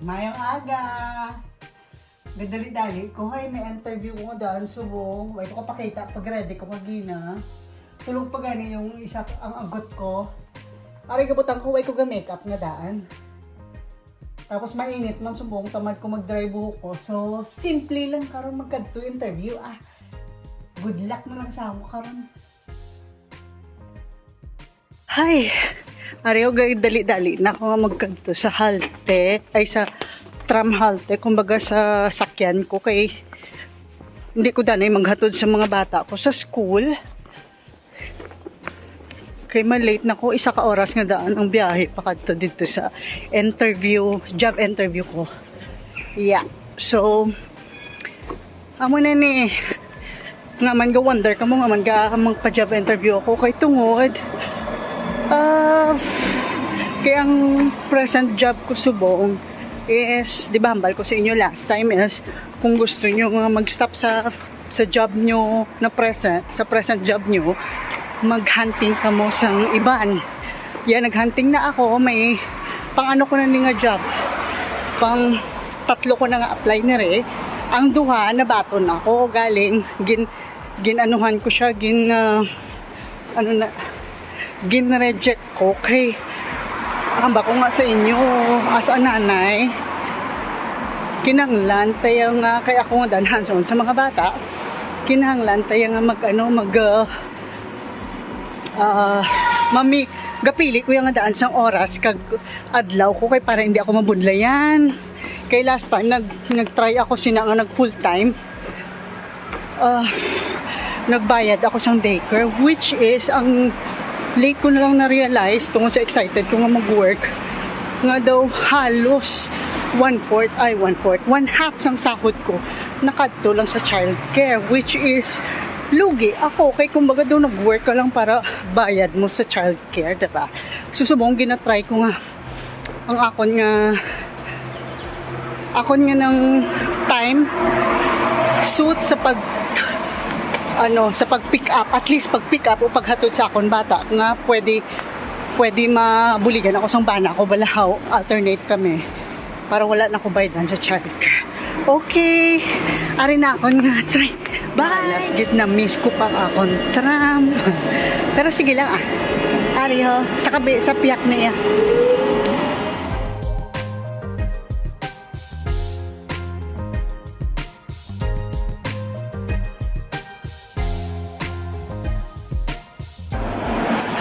Mayang aga! Gadali-dali ko, hay may interview ko daan subong. Wait ko pakita pag ready ko magina. Tulog pa gani yung isa ang agot ko. Aray kabutan ko, way ko ga makeup nga daan. Tapos mainit man subong, tamad ko mag-dry buhok ko. So, simple lang karon magkadto interview. Good luck na lang sa mo karon. Hay! Ariyo gay dali-dali na ako nga magkanto sa halte, ay sa tram halte, kumbaga sa sakyan ko kay hindi ko danay maghatod sa mga bata ko sa school. Kay malate na ko, 1 ka oras nga daan ang biyahe pakadto dito sa interview, job interview ko. Yeah. So, amo na ni nga man ga wonder ka mo nga man ga magpa-job interview ako kay tungod. Kaya ang present job ko subong is, di ba hambal ko sa inyo last time is, kung gusto nyo nga mag-stop sa job nyo na present, sa present job nyo, mag-hunting ka mo sa iban. Yan, nag-hunting na ako, may pang ano ko na nga job, pang 3 ko na nga apply na rin. Ang 2 na baton ako, galing, ginanuhan ko siya, gin-reject ko kay hamba ko nga sa inyo as a nanay kinahanglan tayo nga kay ako nga dan hands-on sa mga bata, kinahanglan tayo nga mami gapili ko yung nga daan sang oras kag adlaw ko kay para hindi ako mabudlayan. Kay last time nag-try ako sina nga nag full time, nagbayad ako sang daycare, which is ang late ko na lang na-realize tungkol sa excited ko nga mag-work nga daw halos 1/4 1/2 sang sahod ko nakadto lang sa childcare, which is lugi ako kay kumbaga daw nag-work ka lang para bayad mo sa childcare, diba? Susubong ginatry ko nga ang akon nga ng time suit sa sa pag-pick up, at least pag-pick up o paghatod sa akon bata nga pwede mabuligan ako sang bana ko balahaw, alternate kami para wala na ko bayadan sa childcare. Okay, ari na akon nga try. Bye! Last git na miss ko pang akon tram. Pero sige lang ari ho, sa piyak na iya.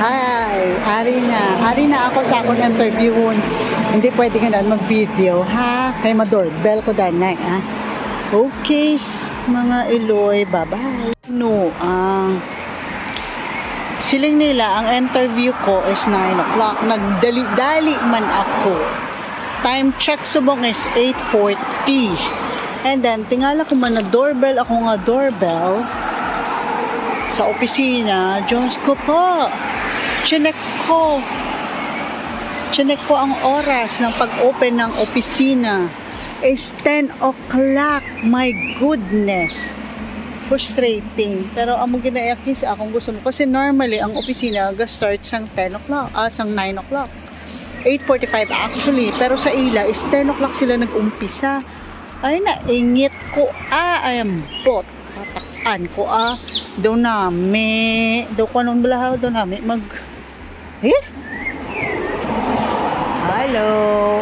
Hi! Ari na ako sa akong interview. Hindi pwede nga daan mag-video, ha? Kaya ma-doorbell ko daan na, ha? Okay, mga Iloy, bye-bye. Siling nila, ang interview ko is 9 o'clock. Nagdali-dali man ako. Time check subong is 8:40. And then, tingala ko man na doorbell, ako nga doorbell sa opisina. Diyos ko po! Chinek ko ang oras ng pag-open ng opisina is 10 o'clock. My goodness. Frustrating. Pero amo ginayakin sa akong gusto mo. Kasi normally, ang opisina start sang 10 o'clock. Sang 9 o'clock. 8:45 actually. Pero sa ila is 10 o'clock sila nag-umpisa. Ay na, ingit ko. I am bot. Tataan ko daw nami. Daw ko anong balahaw. Daw nami Hello.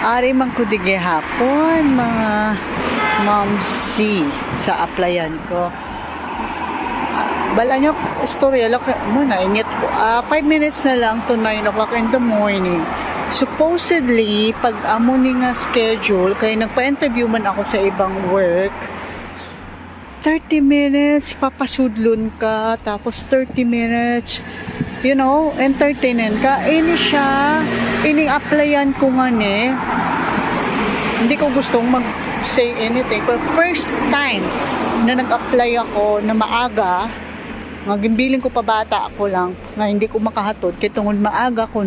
Ari man ko dige hapon mga momsi sa applyan ko. Bala nyo istorya lang muna ingit ko. 5 minutes na lang to 9 o'clock in the morning. Supposedly pag amo ni nga schedule kay nagpa-interview man ako sa ibang work, 30 minutes papasudlon ka, tapos 30 minutes entertainin ka. Ini-applyan ko nga hindi ko gustong mag-say anything, but first time na nag-apply ako na maaga, gimbiling ko pa bata ako lang nga hindi ko makahatod kaya tungod maaga ko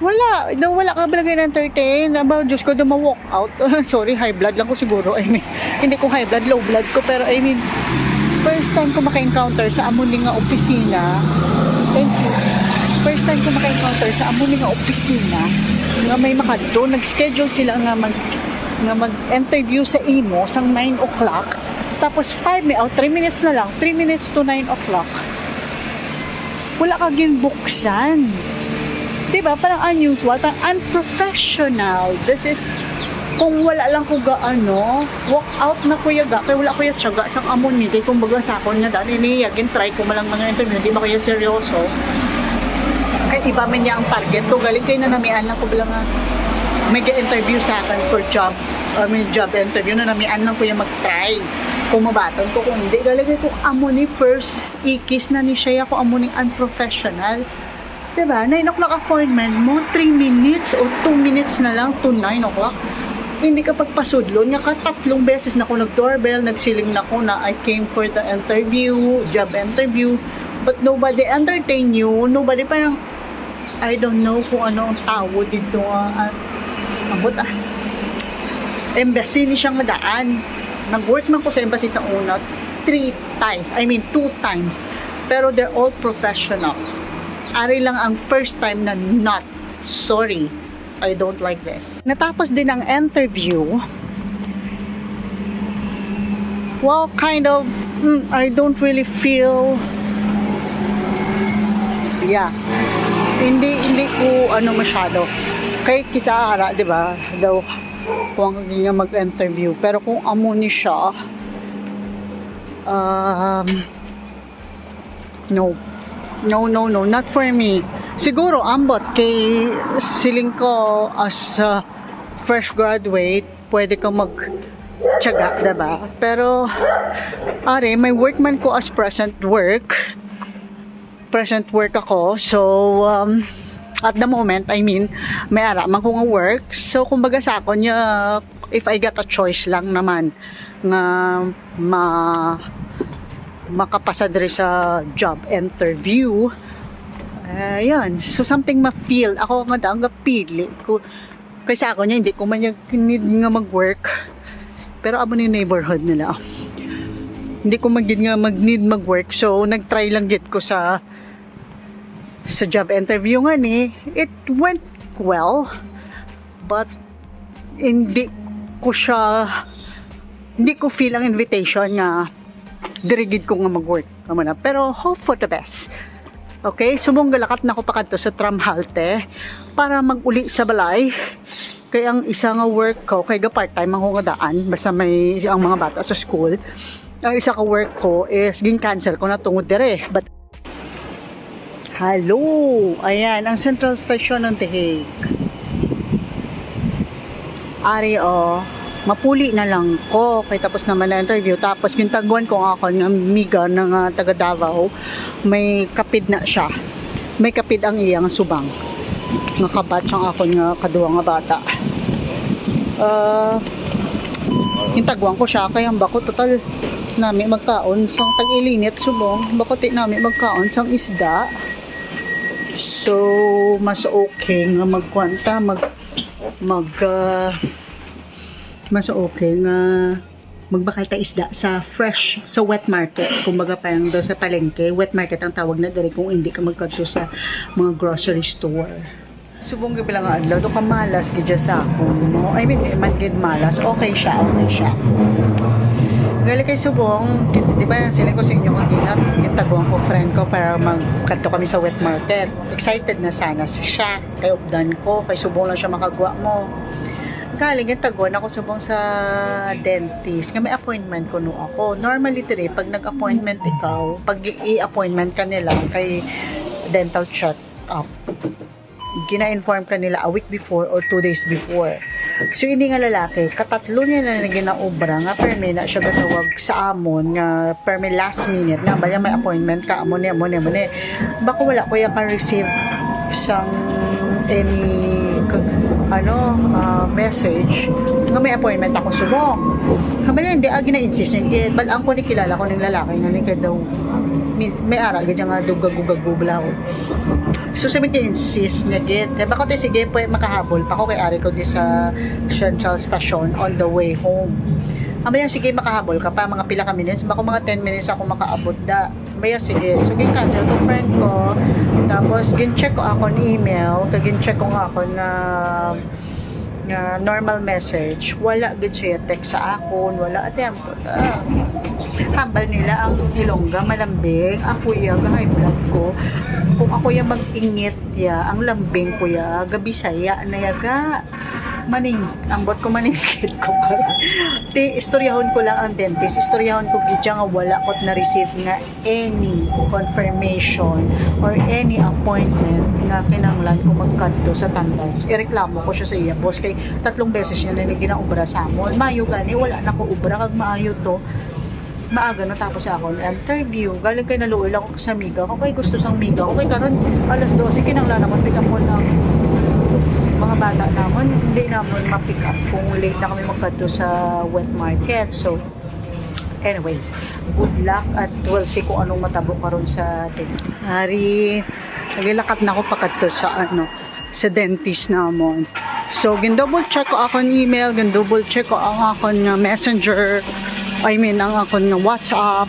wala ka balagay na entertain about Diyos ko ma-walk out. Sorry, high blood lang ko siguro. Hindi ko high blood, low blood ko, pero first time ko maka-encounter sa amuning nga opisina. Thank you. First time ko maka-encounter sa amuning nga opisina nga may makadto, nag-schedule sila nga mag-interview sa imo sang 9 o'clock. Tapos 3 minutes na lang, 3 minutes to 9 o'clock. Wala ka ginbuksan. Diba? Parang unusual, parang unprofessional. This is, kung wala lang ko gaano, walk out na kuya ga, kaya wala kuya tiyaga sang amon ni, kaya kung baga sa akon nga dati, iniyagin, try ko malang mga interview, di ba kaya seryoso? Kaya iba man niya ang target ko, galing kayo na namian lang ko bilang may interview sa akin for job, job interview na namian lang kuya mag-try. Kung mabaton ko, kung hindi, galing ko amon ni first ikis na ni siya, ako amon ni unprofessional. Diba? 9 o'clock appointment mo, 3 minutes or 2 minutes na lang to 9 o'clock. Hindi ka pagpasudlon. Nga ka 3 beses na ako nag-doorbell, nagsiling na ako na I came for the interview, job interview. But nobody entertain you. Nobody parang, I don't know kung ano ang tawag dito. Abot embassy ni siyang daan. Nag-work man ko sa embassy sa una 2 times. Pero they're all professional. Ari lang ang first time na not. Sorry, I don't like this. Natapos din ang interview. Well, kind of, I don't really feel, yeah. Hindi ko masyado. Kay kisahara, di ba? Daw, kung nga mag-interview. Pero kung amo ni siya, no, not for me. Siguro, ambot, kay siling ko as a fresh graduate, pwede ka mag-tiyaga, diba? Pero, may workman ko as present work ako, so, at the moment, may araman ko nga work, so, kumbaga sa akin, if I get a choice lang naman, nga makapasa diri sa job interview. Yan. So, something ma-feel. Ako nga daang pili ko. Kaysa ako niya, hindi ko man need nga mag-work. Pero amo ni neighborhood nila. Hindi ko mag-need mag-work. So, nag-try lang git ko sa job interview nga ni. It went well. But, hindi ko feel ang invitation nga dirigid ko nga mag-work. Pero hope for the best. Okay? Sumong galakat na ko pa kadto sa tram halte para mag-uli sa balay. Kaya ang isa nga work ko, kaya part-time ako nga daan, basta may ang mga bata sa school. Ang isa ka work ko is gin-cancel ko na tungod dire. But hello! Ayan, ang Central Station ng The Hague. Ari mapuli na lang ko kay tapos naman na interview, tapos gintagwan ko ako ng miga ng taga Davao, may kapid na siya, may kapid ang iyang subang nakabat siyang ako nga kaduwa nga bata. Gintagwan ko siya kaya bako total nami magkaon sang tag-ilinit subong, bako ti nami magkaon sang isda, so mas okay nga magkwanta mas okay nga magbakal ta isda sa fresh, sa wet market. Kumbaga parang doon sa palengke, wet market ang tawag na diri kung hindi ka magkadto sa mga grocery store. Subong gyud lang adlaw do ka malas gid sa akon mo. Man gid malas, okay siya. Gali kay subong, di ba sila ko sa inyo kaginat, gintagong ko friend ko para magkadto kami sa wet market. Excited na sana siya, kay updan ko, kay subong lang siya makagwa mo. Galing yung tagwan ako subong sa dentist nga may appointment ko no ako. Normally dire pag nag-appointment ikaw, pag i-appointment ka nila kay dental check-up, gina-inform ka nila a week before or 2 days before. So hindi nga lalaki, katatlo niya na ginaobra nga permi na siya gatawag sa amon nga permi last minute nga baya may appointment ka amon ni baka wala ko yung ka-receive sang any message nga may appointment ako subong. Kabala hindi gina-insist niya, balang ko ni kilala ko ng lalaki nga ni daw may ara ganyan nga dugag-gugag-gublaw. So sabi niya insist niya git. Bako te sige po makahabol pa ko kay ari ko di sa Central Station on the way home. Amaya sige makahabol ka pa mga pila ka minutes. Bako mga 10 minutes ako makaabot da. Amaya sige. So gin-cancel to friend ko. Tapos gin-check ko ako ni email. Gin-check ko nga ako na normal message, wala gid siya text sa akon, wala attempt. Hambal nila ang Ilongga malambing, ako ya high blood ko. Kung ako ya mag-ingit ya, ang lambing ko ya, gabi saya na yaga. Maning, ambot ko maningkit ko. Istoryahon ko lang ang dentist. Istoryahon ko gidya nga wala ko't na-receive nga any confirmation or any appointment nga kinanglan ko magkadto sa Tandaws. Ireklamo ko siya sa iya, boss. Kay 3 beses niya na ginaubra sa amon. Mayo gani, wala na ko ubra. Kag maayo to. Maaga na tapos ako interview. Galing kay naluoy lang ako sa miga. Kung kay gusto sang miga. Okay, karon alas 12 kinanglan naman pick up mo ng mga bata naman, hindi naman ma-pick up kung late na kami magkadto sa wet market. So, anyways, good luck at we'll see kung anong matabo karon sa atin. Hari, nagilakat na ako pakadto sa sa dentist namon. So, gin-double check ko akong email, gin-double check ko ang akong messenger, ang akong WhatsApp,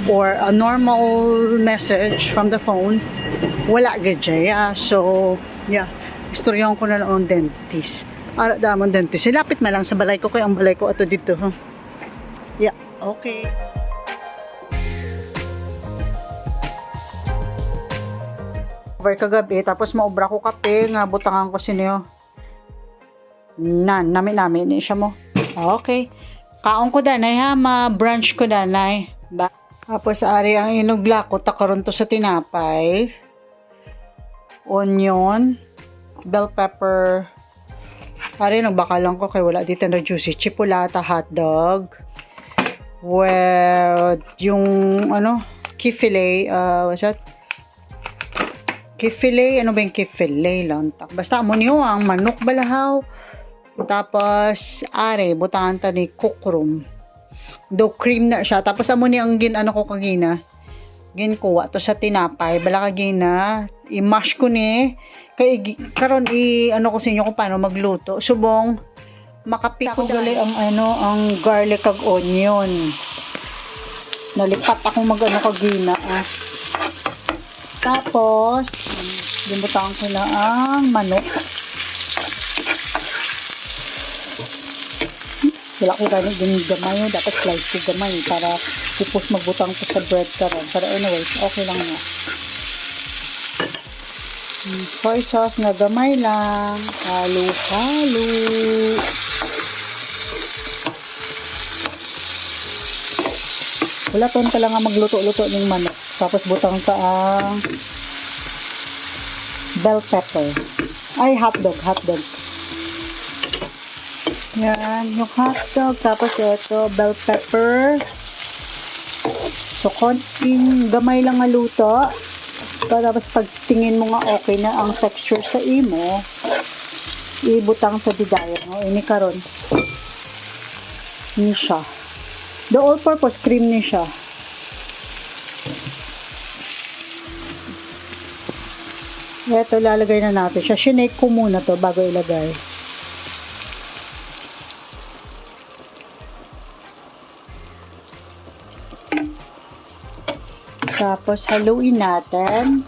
or a normal message from the phone. Wala gajaya. So, yeah. Istoryahan ko na lang ang dentist. Ara damon dentist. Silapit na lang sa balay ko kay ang balay ko ato dito, ha. Yeah, okay. Over kagabi tapos maobra ko kape nga butangan ko sinyo. Nami ni siya mo. Okay. Kaon ko danay ha, ma-brunch ko danay. Tapos ari ang inugla ko takaron to sa tinapay. Onion, bell pepper. Pare, nagbaka lang ko kay wala dito na juicy. Chipolata hotdog. Well, yung kifile, what's that? Kifile, ano ba yung kifile lang? Basta mo niyo ang manok balahaw. Tapos, are, butangan ta ni kukrum. Do cream na siya. Tapos, amo ni ang ko kagina. Ginkuha to sa tinapay. Bala kagina. I-mash ko ni. Kay karon ko sa inyo kung paano magluto. Subong makapik ko gali ang garlic kag onion. Nalipat ako kagina. Tapos gibutangan ko na ang manok. Wala ko gani gamay, dapat slice ko gamay para tapos magbutang ko sa bread karon. Pero anyways, okay lang na. Soy sauce na gamay lang. Halo-halo. Wala ton ka lang nga magluto-luto ng manok. Tapos butang ka ang bell pepper. Ay, hotdog. Yan, yung hotdog. Tapos ito, bell pepper. So, konting gamay lang nga luto. Tapos pag tingin mo nga okay na ang texture sa imo, ibutang sa didayan mo. Ini karon. Ni siya. The all-purpose cream ni siya. Ito, lalagay na natin siya. Shinake ko muna to bago ilagay. Tapos, haluin natin.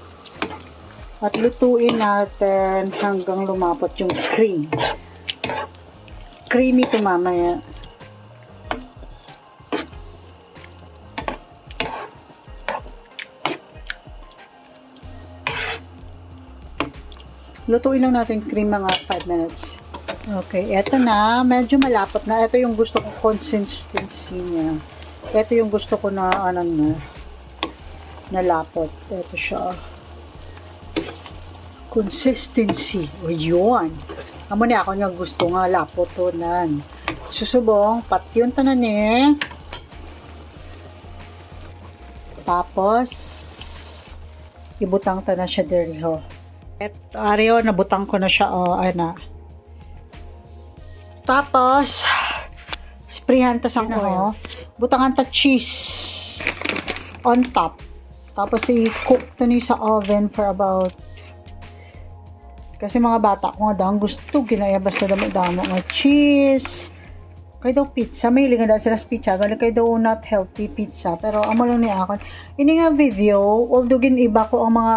At lutuin natin hanggang lumapot yung cream. Creamy ito mamaya. Lutuin lang natin cream mga 5 minutes. Okay, eto na. Medyo malapot na. Ito yung gusto ko consistency niya. Ito yung gusto ko na nalapot. Ito siya. Consistency. O yun. Amo ni ako nga gusto nga lapot to nan. Susubong, pati yung tanan eh. Tapos, ibutang tanan siya diri ho. Eto, ariyo, nabutang ko na siya. Tapos, sprayhan ta sang butangan ta cheese on top. Tapos i-cook to ni sa oven for about, kasi mga bata ko nga daw gusto ginaya basta damo-damo nga cheese. Kay daw pizza, may hilingan daw sila sa pizza. Gano'n kay daw not healthy pizza. Pero amo lang ni akon. Ini nga video, although giniba ko ang mga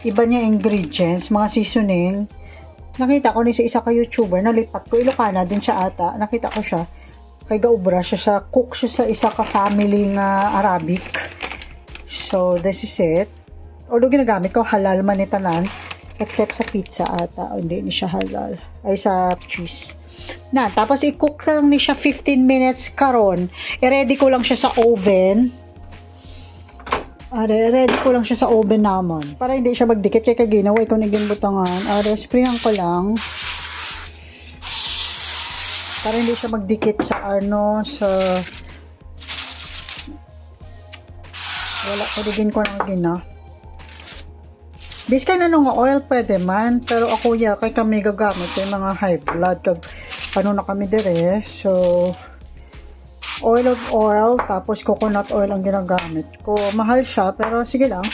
iba niya ingredients, mga seasoning. Nakita ko ni sa isa ka YouTuber, nalipat ko, Ilocana din siya ata. Nakita ko siya. Kay gaubra siya, cook siya sa isa ka family nga Arabic. So, this is it. Although ginagamit ko, halal man ni tanan. Except sa pizza ata. O, hindi ni siya halal. Ay, sa cheese. Na, tapos i-cook lang ni siya 15 minutes karon. I-ready ko lang siya sa oven. Ready ko lang siya sa oven naman. Para hindi siya magdikit kay kaginawa ko naging butangan. Sprayan ko lang. Para hindi siya magdikit sa sa wala ko digin ko na gina. Bis ka na nung oil pwede man, pero ako kay kami gagamit yung mga high blood kag na kami dire. So oil of oil, tapos coconut oil ang ginagamit ko. Mahal siya, pero sige lang.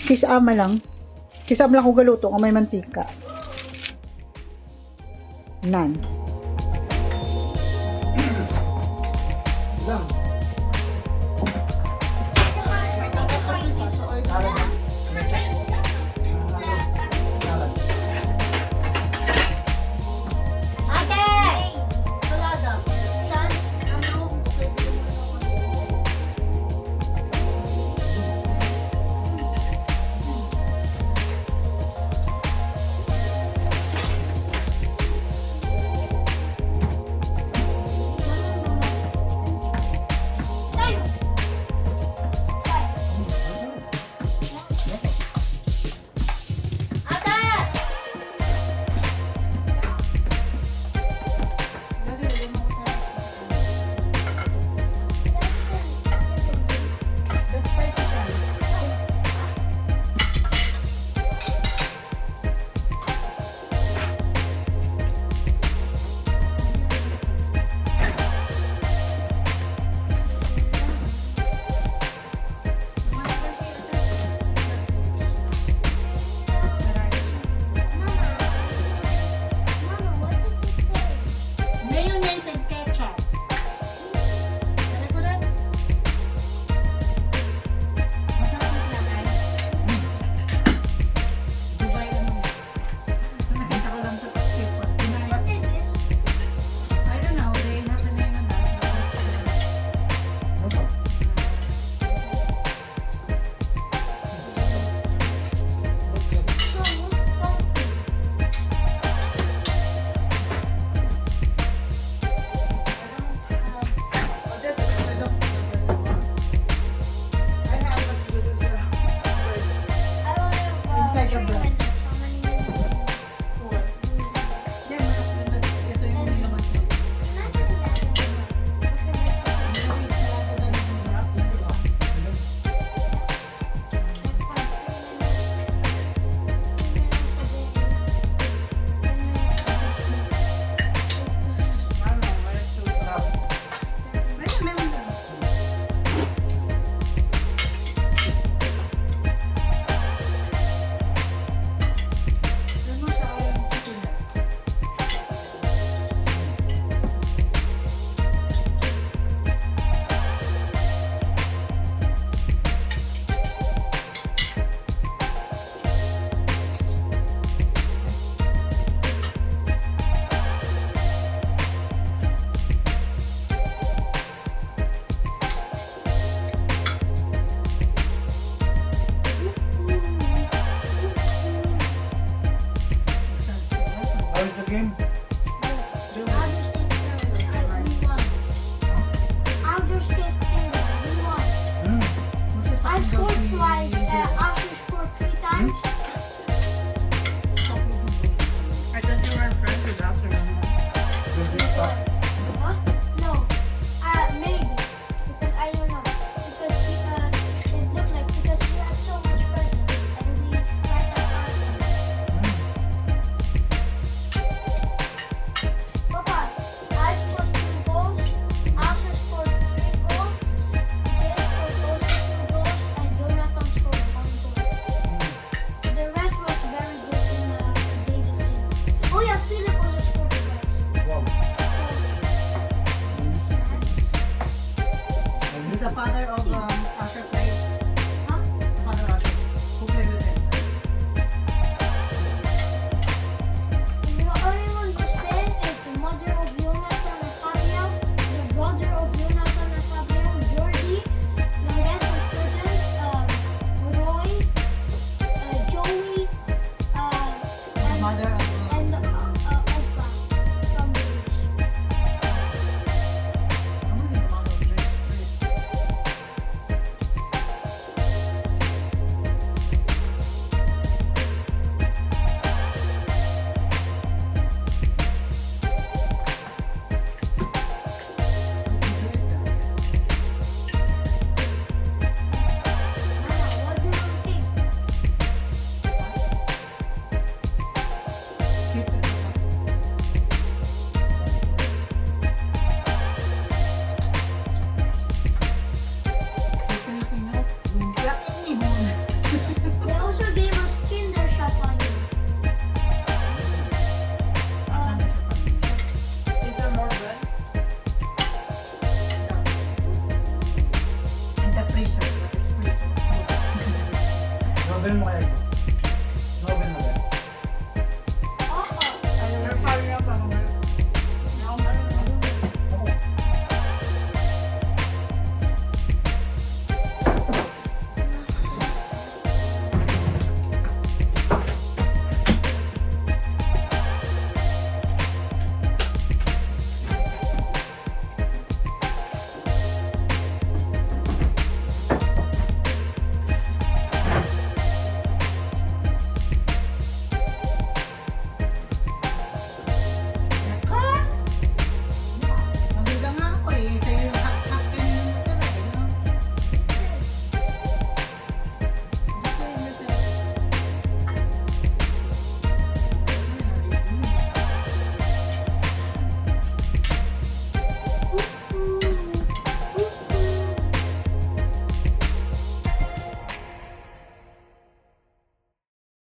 Kisama lang. Kisama lang ko galuto kung may mantika. Nan.